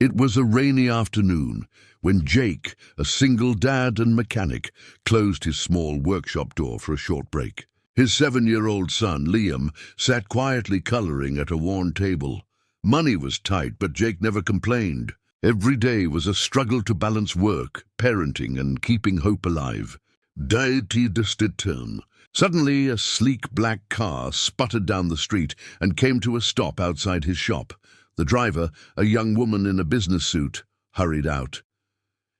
It was a rainy afternoon when Jake, a single dad and mechanic, closed his small workshop door for a short break. His 7-year-old son, Liam, sat quietly coloring at a worn table. Money was tight, but Jake never complained. Every day was a struggle to balance work, parenting, and keeping hope alive. Deity distintum. Suddenly, a sleek black car sputtered down the street and came to a stop outside his shop. The driver, a young woman in a business suit, hurried out.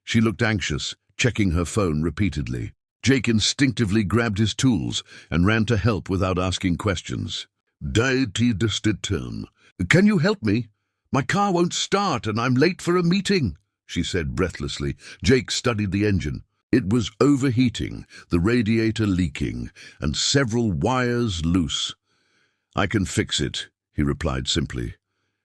She looked anxious, checking her phone repeatedly. Jake instinctively grabbed his tools and ran to help without asking questions. Deity distintum. "Can you help me? My car won't start and I'm late for a meeting," she said breathlessly. Jake studied the engine. It was overheating, the radiator leaking, and several wires loose. "I can fix it," he replied simply.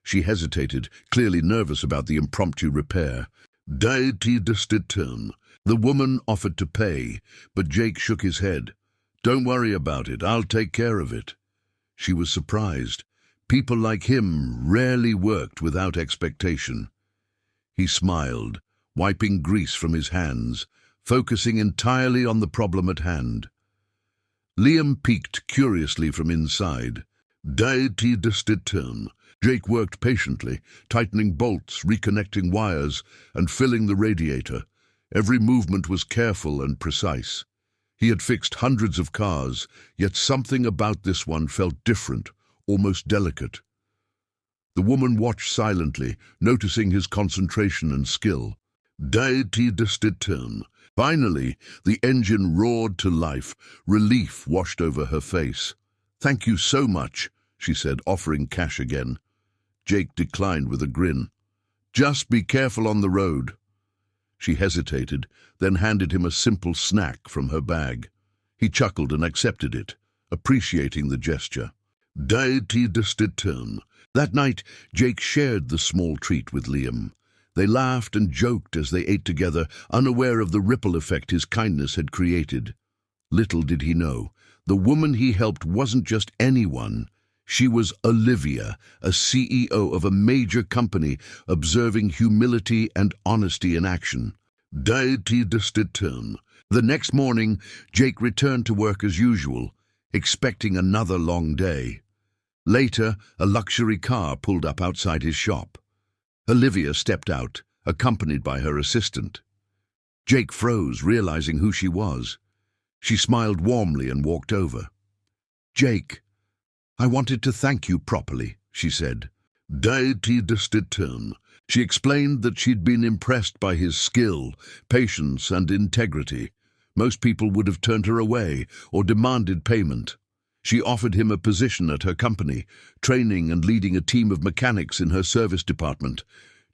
She hesitated, clearly nervous about the impromptu repair. Deity distintum. The woman offered to pay, but Jake shook his head. "Don't worry about it, I'll take care of it." She was surprised. People like him rarely worked without expectation. He smiled, wiping grease from his hands, focusing entirely on the problem at hand. Liam peeked curiously from inside. Deity distintum. Jake worked patiently, tightening bolts, reconnecting wires, and filling the radiator. Every movement was careful and precise. He had fixed hundreds of cars, yet something about this one felt different, almost delicate. The woman watched silently, noticing his concentration and skill. Deity distintum. Finally, the engine roared to life. Relief washed over her face. "Thank you so much," she said, offering cash again. Jake declined with a grin. "Just be careful on the road." She hesitated, then handed him a simple snack from her bag. He chuckled and accepted it, appreciating the gesture. Deity distintum. That night, Jake shared the small treat with Liam. They laughed and joked as they ate together, unaware of the ripple effect his kindness had created. Little did he know, the woman he helped wasn't just anyone. She was Olivia, a CEO of a major company, observing humility and honesty in action. Deity distintum. The next morning, Jake returned to work as usual, expecting another long day. Later, a luxury car pulled up outside his shop. Olivia stepped out, accompanied by her assistant. Jake froze, realizing who she was. She smiled warmly and walked over. "Jake, I wanted to thank you properly," she said. Deity distintum. She explained that she'd been impressed by his skill, patience, and integrity. Most people would have turned her away or demanded payment. She offered him a position at her company, training and leading a team of mechanics in her service department.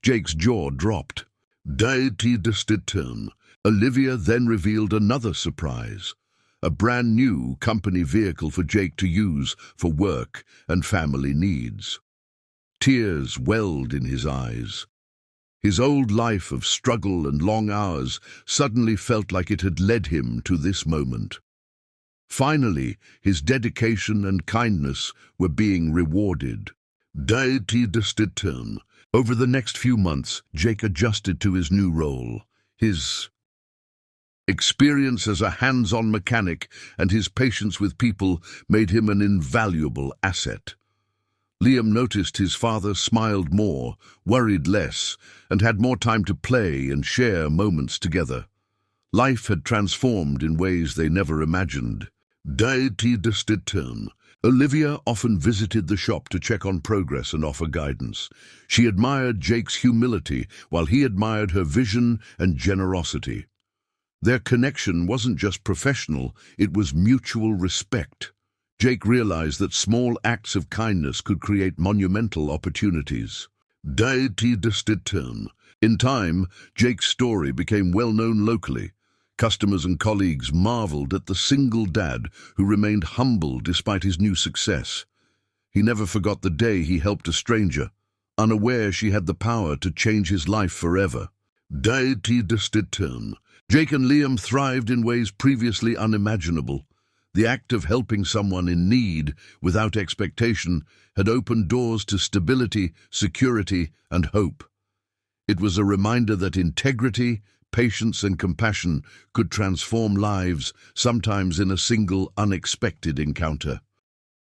Jake's jaw dropped. Deity distintum. Olivia then revealed another surprise. A brand new company vehicle for Jake to use for work and family needs. Tears welled in his eyes. His old life of struggle and long hours suddenly felt like it had led him to this moment. Finally, his dedication and kindness were being rewarded. Deity distintum. Over the next few months, Jake adjusted to his new role. His experience as a hands-on mechanic and his patience with people made him an invaluable asset. Liam noticed his father smiled more, worried less, and had more time to play and share moments together. Life had transformed in ways they never imagined. Deity distintum. Olivia often visited the shop to check on progress and offer guidance. She admired Jake's humility while he admired her vision and generosity. Their connection wasn't just professional, it was mutual respect. Jake realized that small acts of kindness could create monumental opportunities. Deity distintum. In time, Jake's story became well known locally. Customers and colleagues marveled at the single dad who remained humble despite his new success. He never forgot the day he helped a stranger, unaware she had the power to change his life forever. Deity distintum. Jake and Liam thrived in ways previously unimaginable. The act of helping someone in need without expectation had opened doors to stability, security, and hope. It was a reminder that integrity, patience, and compassion could transform lives, sometimes in a single unexpected encounter.